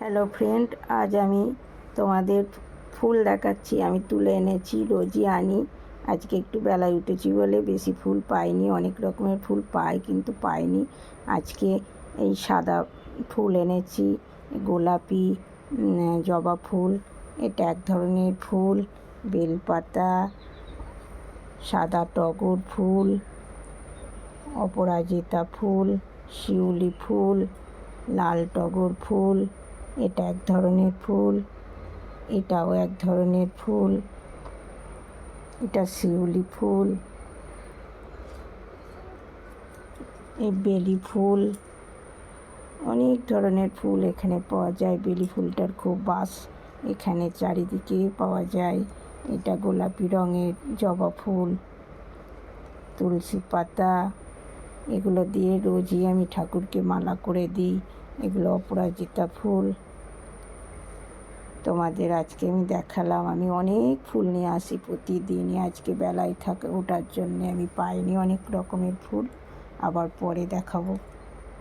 Hello friend, আজ আমি তোমাদের ফুল দেখাচ্ছি। আমি তুলে এনেছি, রোজই আনি। আজকে একটু বেলায় উঠেছি বলে বেশি ফুল পাইনি। অনেক রকমের ফুল পাই কিন্তু পাইনি। আজকে এই সাদা ফুল এনেছি, গোলাপি, জবা ফুল, এটা এক ধরনের ফুল, বেলপাতা, সাদা টগর ফুল, অপরাজিতা ফুল, শিউলি ফুল, লাল টগর ফুল, এটা এক ধরনের ফুল, এটাও এক ধরনের ফুল, এটা শিউলি ফুল, এই বেলি ফুল। অনেক ধরনের ফুল এখানে পাওয়া যায়। বেলি ফুলটার খুব বাস এখানে চারিদিকে পাওয়া যায়। এটা গোলাপি রঙের জবা ফুল, তুলসী পাতা, এগুলো দিয়ে রোজই আমি ঠাকুরকে মালা করে দিই। এগুলো অপরাজিতা ফুল। তোমাদের আজকে আমি দেখালাম। আমি অনেক ফুল নিয়ে আসি প্রতিদিনই। আজকে বেলায় ওঠার জন্যে আমি পাইনি অনেক রকমের ফুল, আবার পরে দেখাবো।